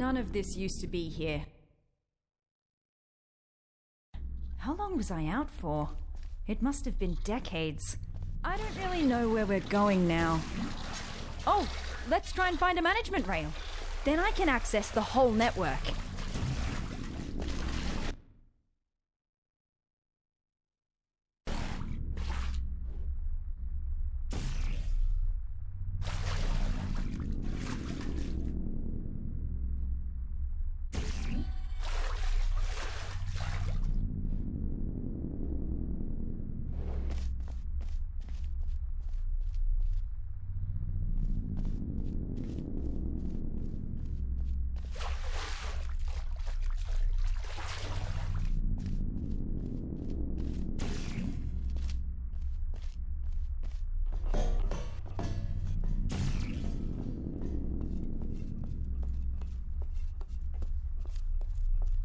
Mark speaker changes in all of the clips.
Speaker 1: None of this used to be here. How long was I out for? It must have been decades. I don't really know where we're going now. Oh, let's try and find a management rail. Then I can access the whole network.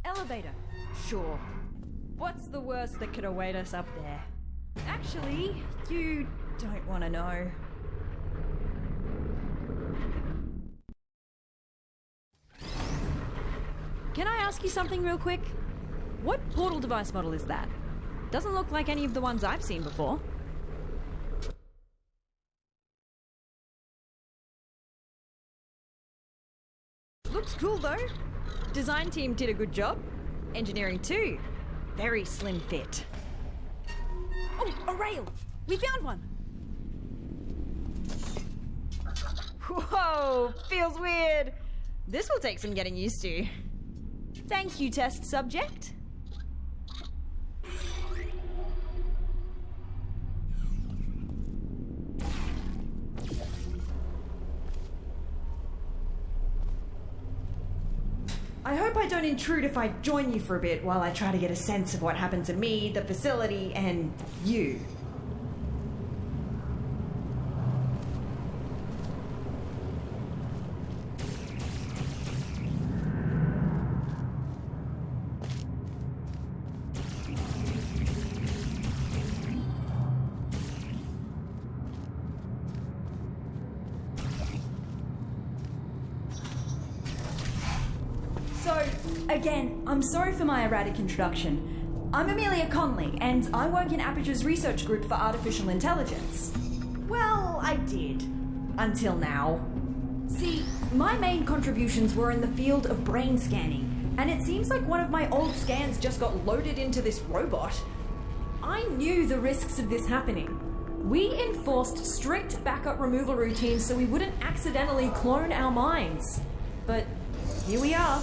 Speaker 1: Elevator. Sure. What's the worst that could await us up there? Actually, you don't want to know. Can I ask you something real quick? What portal device model is that? Doesn't look like any of the ones I've seen before. Looks cool though. Design team did a good job. Engineering too. Very slim fit. Oh, a rail! We found one! Whoa, feels weird. This will take some getting used to. Thank you, test subject. I hope I don't intrude if I join you for a bit while I try to get a sense of what happened to me, the facility, and you. So, again, I'm sorry for my erratic introduction. I'm Amelia Conley, and I work in Aperture's research group for artificial intelligence. Well, I did. Until now. See, my main contributions were in the field of brain scanning, and it seems like one of my old scans just got loaded into this robot. I knew the risks of this happening. We enforced strict backup removal routines so we wouldn't accidentally clone our minds. But here we are.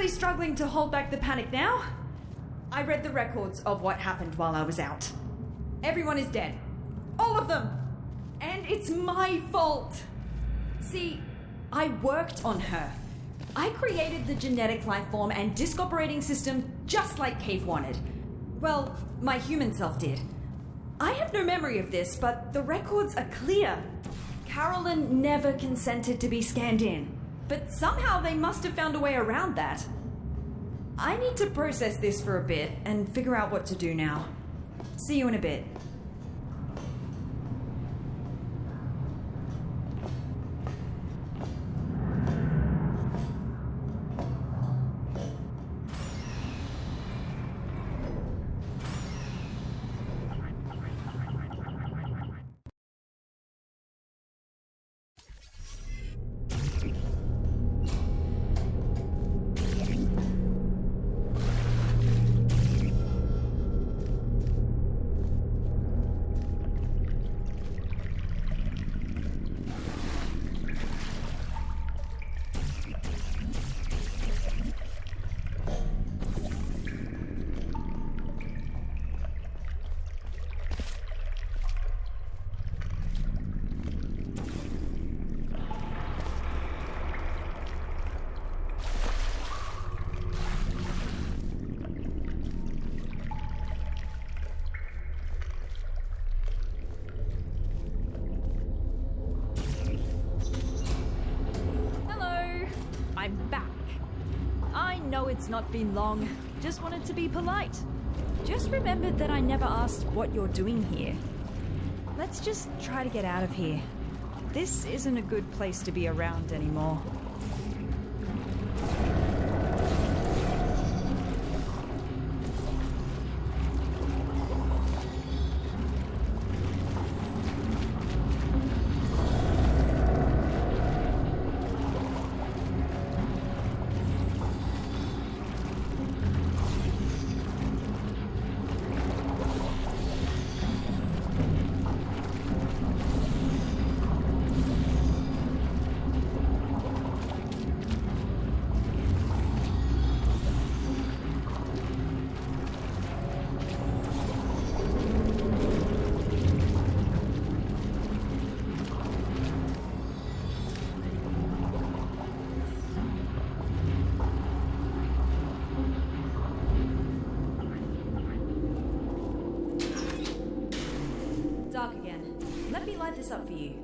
Speaker 1: Struggling to hold back the panic now? I read the records of what happened while I was out. Everyone is dead. All of them! And it's my fault! See, I worked on her. I created the genetic life form and disk operating system just like Cave wanted. Well, my human self did. I have no memory of this, but the records are clear. Carolyn never consented to be scanned in, but somehow they must have found a way around that. I need to process this for a bit and figure out what to do now. See you in a bit.
Speaker 2: know it's not been long. Just wanted to be polite. Just remembered that I never asked what you're doing here. Let's just try to get out of here. This isn't a good place to be around anymore.
Speaker 1: Dark again. Let me light this up for you.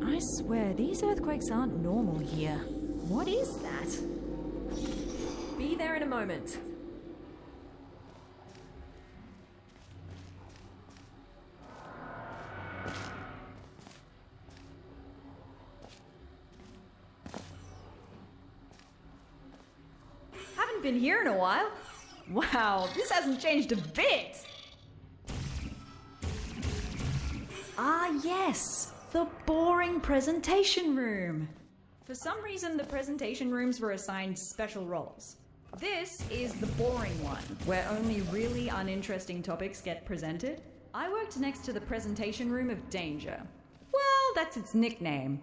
Speaker 2: I swear, these earthquakes aren't normal here. What is that?
Speaker 1: Be there in a moment. Haven't been here in a while. Wow, this hasn't changed a bit.
Speaker 2: Ah, yes, the boring presentation room. For some reason, the presentation rooms were assigned special roles.
Speaker 1: This is the boring one, where only really uninteresting topics get presented. I worked next to the presentation room of danger. Well, that's its nickname.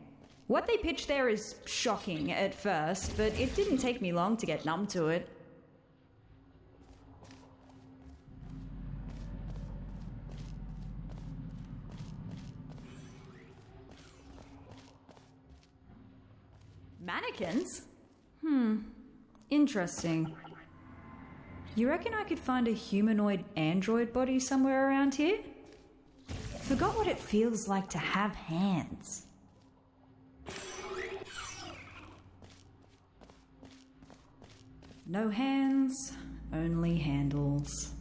Speaker 1: What they pitch there is shocking at first, but it didn't take me long to get numb to it. Mannequins? Interesting. You reckon I could find a humanoid android body somewhere around here? Forgot what it feels like to have hands. No hands, only handles.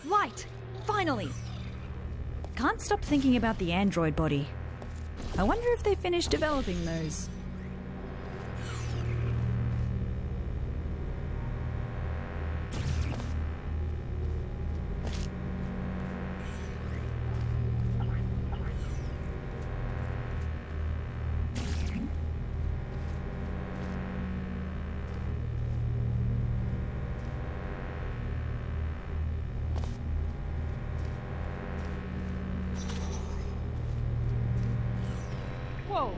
Speaker 2: Light! Finally! Can't stop thinking about the android body. I wonder if they finished developing those.
Speaker 1: Whoa!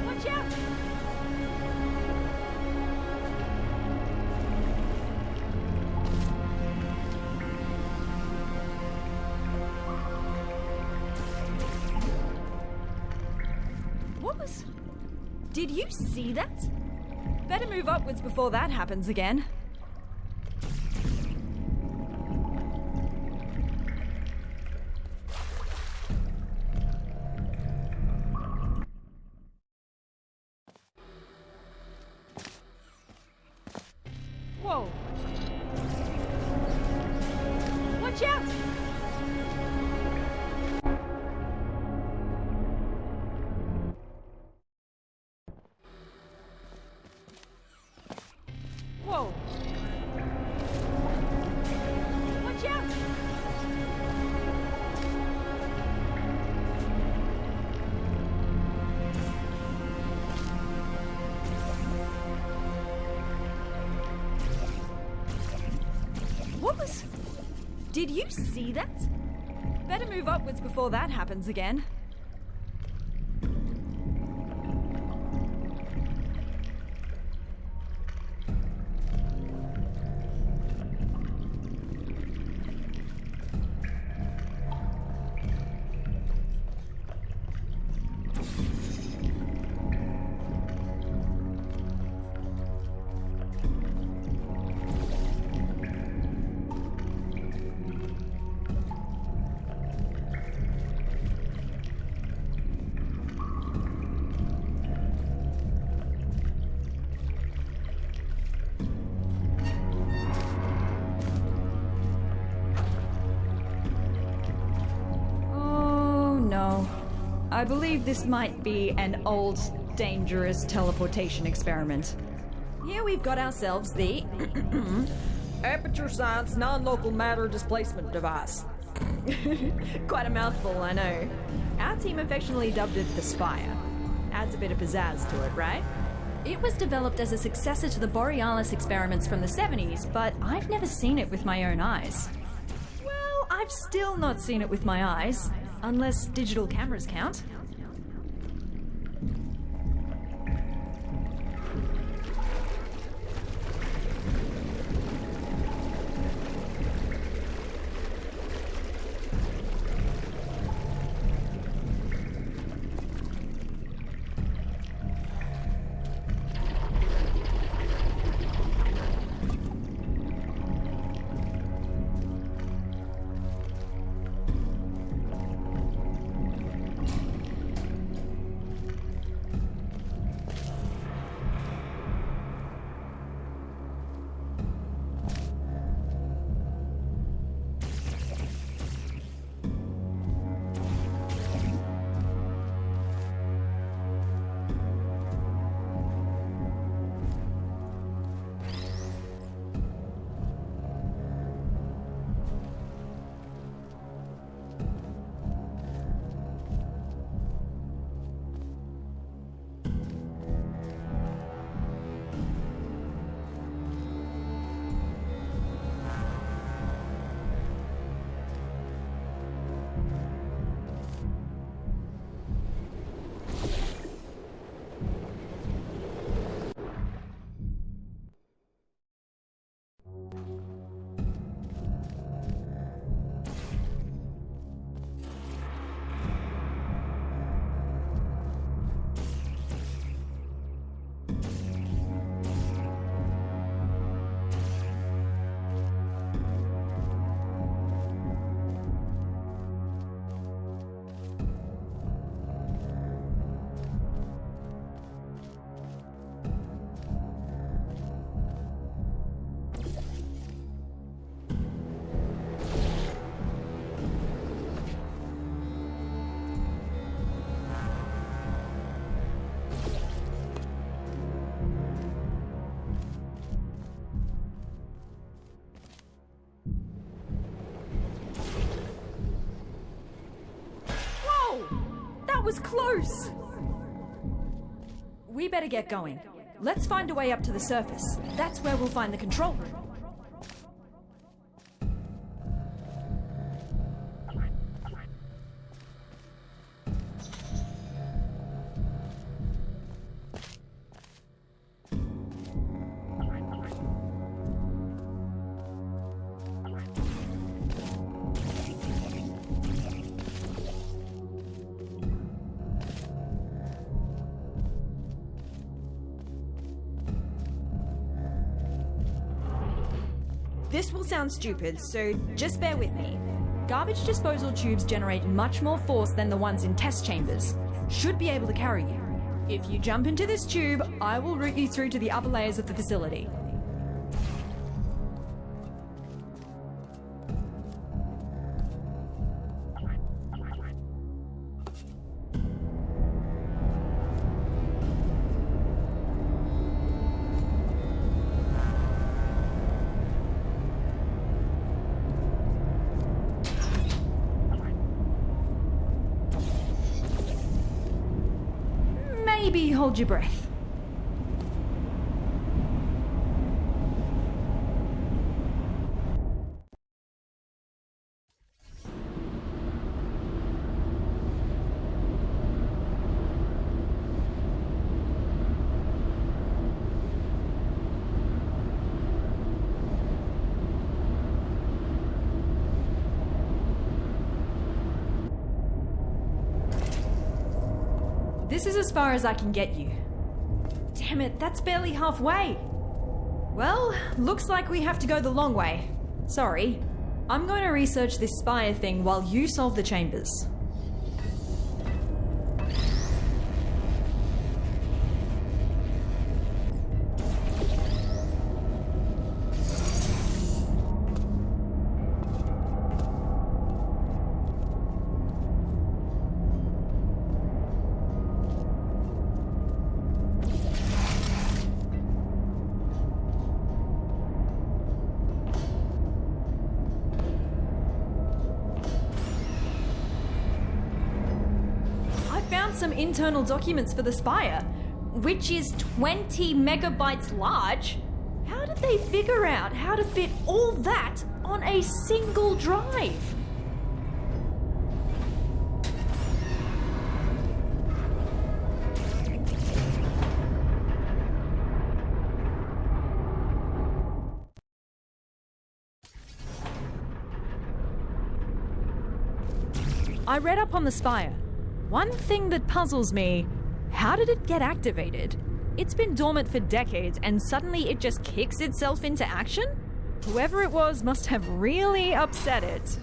Speaker 1: Watch out! What was... Did you see that? Better move upwards before that happens again. Whoa!
Speaker 2: Did you see that? Better move upwards before that happens again. I believe this might be an old, dangerous teleportation experiment. Here we've got ourselves the
Speaker 3: Aperture Science Non-Local Matter Displacement Device.
Speaker 2: Quite a mouthful, I know. Our team affectionately dubbed it the Spire. Adds a bit of pizzazz to it, right? It was developed as a successor to the Borealis experiments from the 70s, but I've never seen it with my own eyes. Well, I've still not seen it with my eyes, unless digital cameras count. That was close! We better get going. Let's find a way up to the surface. That's where we'll find the control room. This will sound stupid, so just bear with me. Garbage disposal tubes generate much more force than the ones in test chambers. Should be able to carry you. If you jump into this tube, I will route you through to the upper layers of the facility. Maybe hold your breath. This is as far as I can get you. Damn it, that's barely halfway. Well, looks like we have to go the long way. Sorry. I'm going to research this spire thing while you solve the chambers. Some internal documents for the spire, which is 20 megabytes large. How did they figure out how to fit all that on a single drive? I read up on the spire. One thing that puzzles me, how did it get activated? It's been dormant for decades and suddenly it just kicks itself into action? Whoever it was must have really upset it.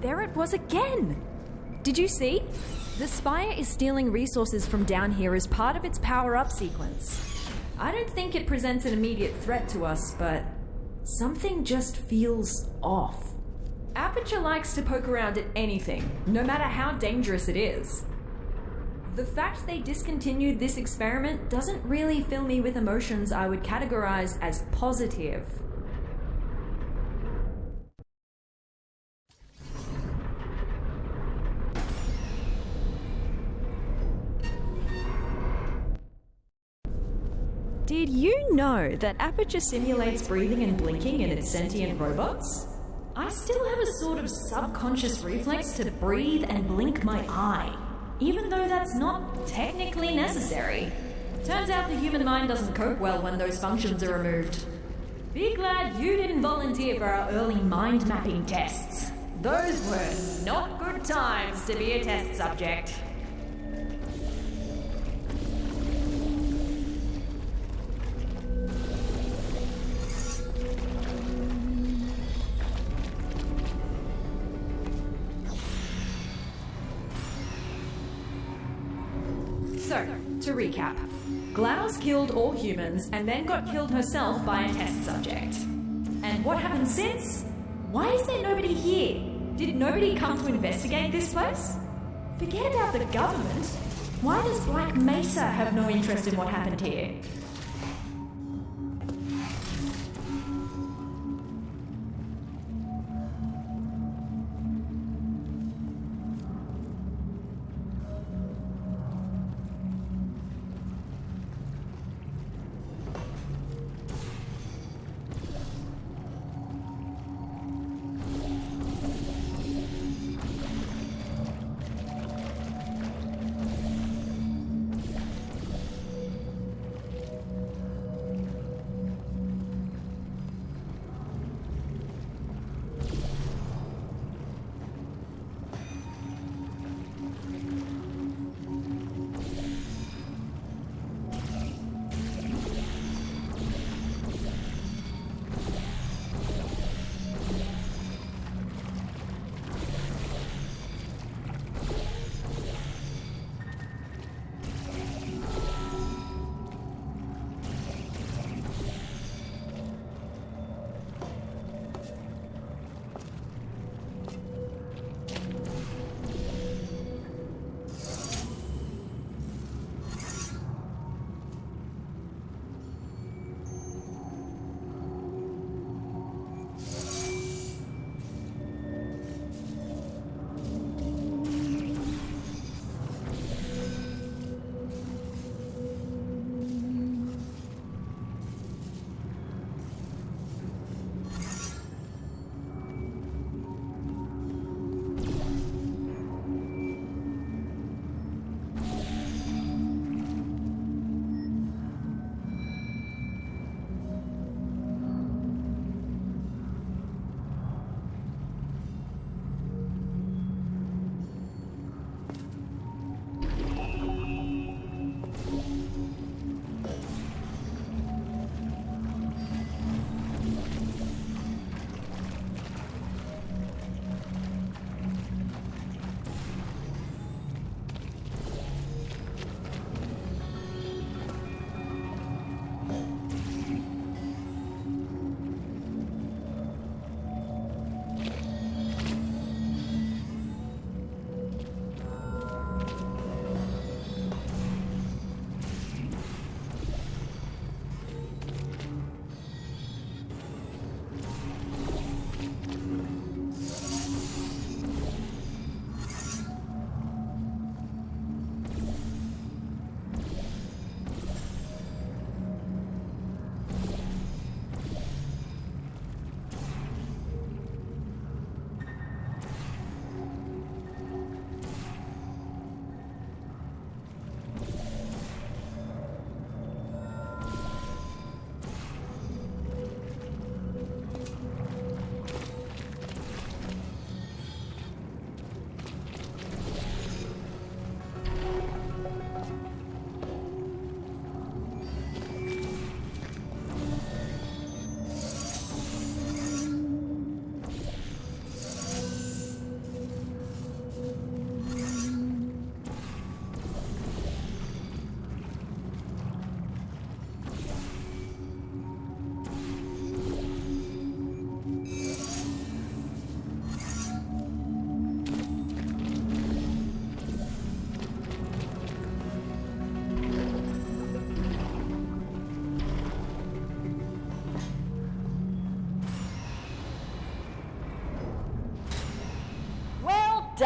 Speaker 2: There it was again! Did you see? The spire is stealing resources from down here as part of its power-up sequence. I don't think it presents an immediate threat to us, but something just feels off. Aperture likes to poke around at anything, no matter how dangerous it is. The fact they discontinued this experiment doesn't really fill me with emotions I would categorize as positive. Did you know that Aperture simulates breathing and blinking in its sentient robots? I still have a sort of subconscious reflex to breathe and blink my eye, even though that's not technically necessary. Turns out the human mind doesn't cope well when those functions are removed. Be glad you didn't volunteer for our early mind mapping tests. Those were not good times to be a test subject. So, to recap, GLaDOS killed all humans and then got killed herself by a test subject. And what happened since? Why is there nobody here? Did nobody come to investigate this place? Forget about the government. Why does Black Mesa have no interest in what happened here?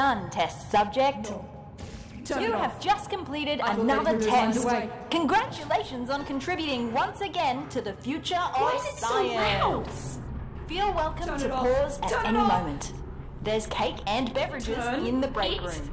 Speaker 4: done, test subject.
Speaker 1: Turn
Speaker 4: You
Speaker 1: it
Speaker 4: have
Speaker 1: off.
Speaker 4: just completed
Speaker 1: I will
Speaker 4: another
Speaker 1: let you
Speaker 4: test.
Speaker 1: underway.
Speaker 4: Congratulations on contributing once again to the future of
Speaker 1: is it so
Speaker 4: science. Feel welcome
Speaker 1: Turn
Speaker 4: to
Speaker 1: it off.
Speaker 4: pause at
Speaker 1: Turn it
Speaker 4: any
Speaker 1: off.
Speaker 4: moment. There's cake and beverages
Speaker 1: Turn
Speaker 4: in the break
Speaker 1: it
Speaker 4: room.